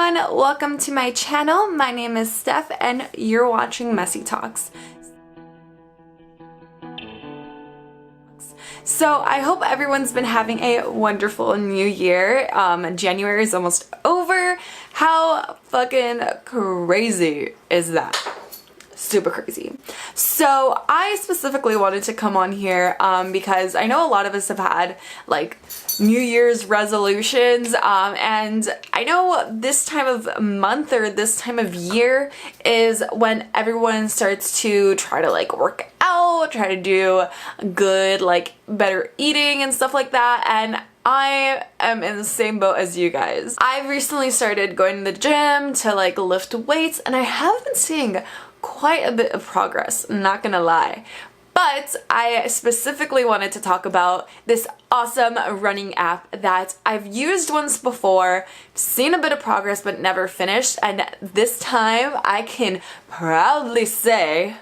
everyone, welcome to my channel. My name is Steph and you're watching Messy Talks. So I hope everyone's been having a wonderful new year. January is almost over. How fucking crazy is that? Super crazy. So I specifically wanted to come on here because I know a lot of us have had like New Year's resolutions, and I know this time of month or this time of year is when everyone starts to try to like work out, try to do good, like better eating and stuff like that, and I am in the same boat as you guys. I've recently started going to the gym to like lift weights, and I have been seeing quite a bit of progress, I'm not gonna lie. But I specifically wanted to talk about this awesome running app that I've used once before, seen a bit of progress but never finished, and this time I can proudly say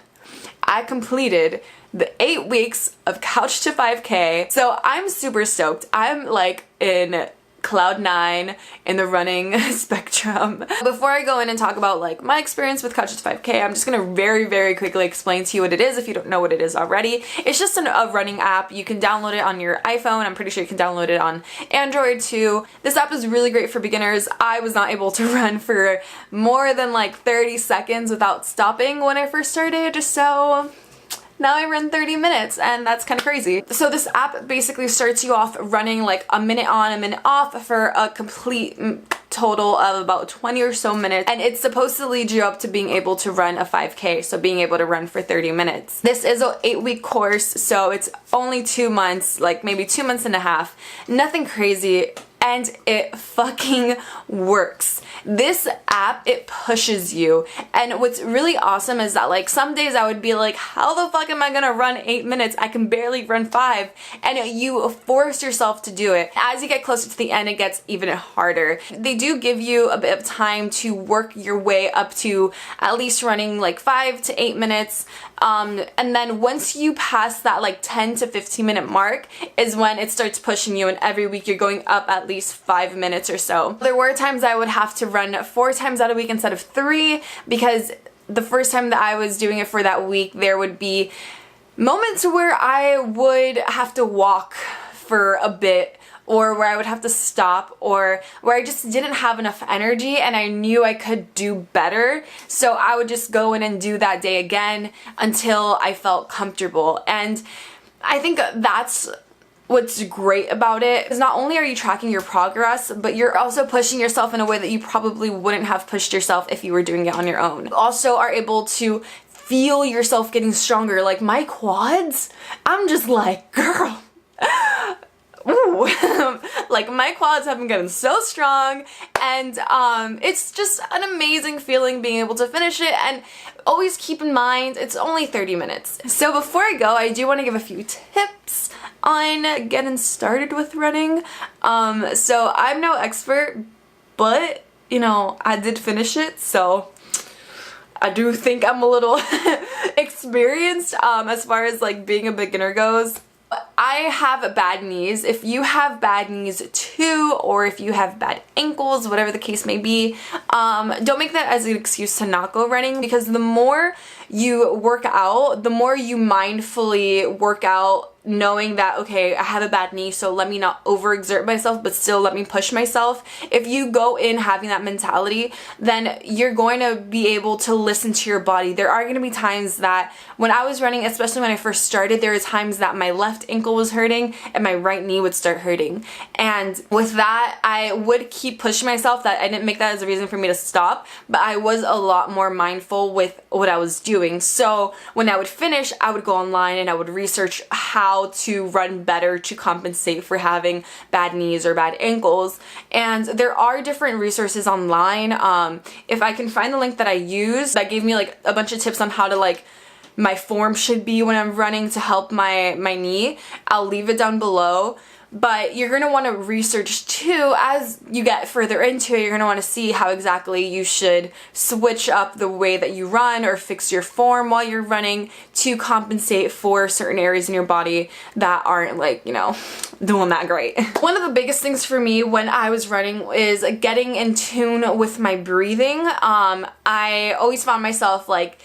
I completed the 8 weeks of couch25k. So I'm super stoked. I'm like in cloud 9 in the running spectrum. Before I go in and talk about like my experience with couch25k, I'm just gonna very quickly explain to you what it is if you don't know what it is already. It's just a running app. You can download it on your iPhone. I'm pretty sure you can download it on Android too. This app is really great for beginners. I was not able to run for more than like 30 seconds without stopping when I first started, so now I run 30 minutes and that's kind of crazy. So this app basically starts you off running like a minute on, a minute off for a complete total of about 20 or so minutes, and it's supposed to lead you up to being able to run a 5k, so being able to run for 30 minutes. This is an 8-week course, so it's only 2 months, like maybe 2 months and a half. Nothing crazy. And it fucking works. This app, it pushes you. And what's really awesome is that like some days I would be like, how the fuck am I gonna run 8 minutes? I can barely run 5. And you force yourself to do it. As you get closer to the end, it gets even harder. They do give you a bit of time to work your way up to at least running like 5 to 8 minutes. And then once you pass that like 10 to 15 minute mark is when it starts pushing you, and every week you're going up at least 5 minutes or so. There were times I would have to run 4 times out a week instead of 3, because the first time that I was doing it for that week, there would be moments where I would have to walk for a bit, or where I would have to stop, or where I just didn't have enough energy and I knew I could do better. So I would just go in and do that day again until I felt comfortable. And I think that's what's great about it, is not only are you tracking your progress, but you're also pushing yourself in a way that you probably wouldn't have pushed yourself if you were doing it on your own. You also are able to feel yourself getting stronger. Like my quads, I'm just like, girl. Ooh. Like my quads have been getting so strong, and it's just an amazing feeling being able to finish it. And always keep in mind it's only 30 minutes. So before I go, I do want to give a few tips on getting started with running. So I'm no expert, but you know, I did finish it, so I do think I'm a little experienced as far as like being a beginner goes. I have bad knees. If you have bad knees too, or if you have bad ankles, whatever the case may be, don't make that as an excuse to not go running, because the more you work out, the more you mindfully work out, knowing that, okay, I have a bad knee, so let me not overexert myself, but still let me push myself. If you go in having that mentality, then you're going to be able to listen to your body. There are going to be times that when I was running, especially when I first started, there were times that my left ankle was hurting and my right knee would start hurting. And with that, I would keep pushing myself. That I didn't make that as a reason for me to stop, but I was a lot more mindful with what I was doing. So when I would finish, I would go online and I would research how to run better to compensate for having bad knees or bad ankles. And there are different resources online. If I can find the link that I used, that gave me like a bunch of tips on how to like my form should be when I'm running to help my knee, I'll leave it down below. but you're going to want to research too as you get further into it. You're going to want to see how exactly you should switch up the way that you run or fix your form while you're running to compensate for certain areas in your body that aren't like, you know, doing that great. One of the biggest things for me when I was running is getting in tune with my breathing. I always found myself like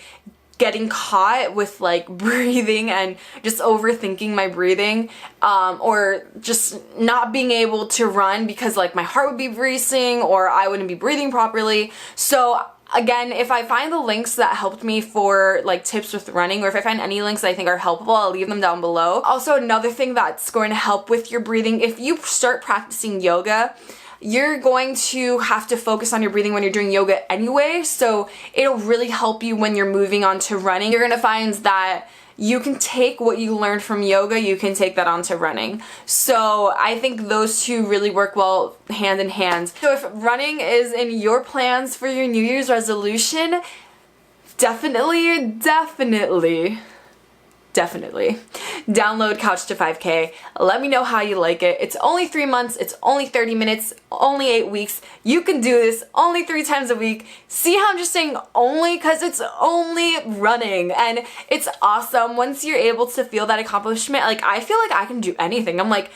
getting caught with like breathing and just overthinking my breathing, or just not being able to run because like my heart would be racing or I wouldn't be breathing properly. So again, if I find the links that helped me for like tips with running, or if I find any links that I think are helpful, I'll leave them down below. Also, another thing that's going to help with your breathing, if you start practicing yoga, you're going to have to focus on your breathing when you're doing yoga anyway, so it'll really help you when you're moving on to running. You're gonna find that you can take what you learned from yoga, you can take that onto running. So I think those two really work well hand in hand. So if running is in your plans for your New Year's resolution, definitely download couch25k. Let me know how you like it. It's only 3 months, it's only 30 minutes, only 8 weeks. You can do this only 3 times a week. See how I'm just saying only, because it's only running and it's awesome once you're able to feel that accomplishment. Like, I feel like I can do anything. I'm like,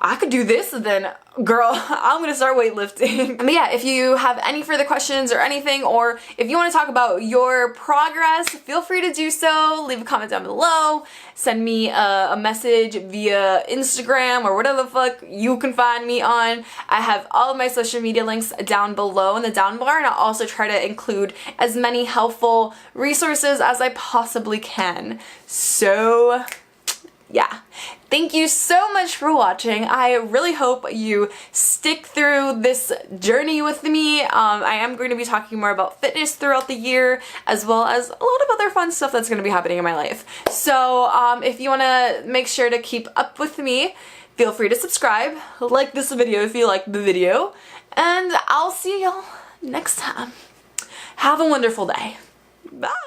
I could do this, and then girl, I'm gonna start weightlifting. But yeah, if you have any further questions or anything, or if you want to talk about your progress, feel free to do so. Leave a comment down below. Send me a message via Instagram or whatever the fuck you can find me on. I have all of my social media links down below in the down bar, and I'll also try to include as many helpful resources as I possibly can. So yeah, thank you so much for watching. I really hope you stick through this journey with me. I am going to be talking more about fitness throughout the year, as well as a lot of other fun stuff that's going to be happening in my life. So if you want to make sure to keep up with me, feel free to subscribe, like this video if you liked the video, and I'll see y'all next time. Have a wonderful day. Bye!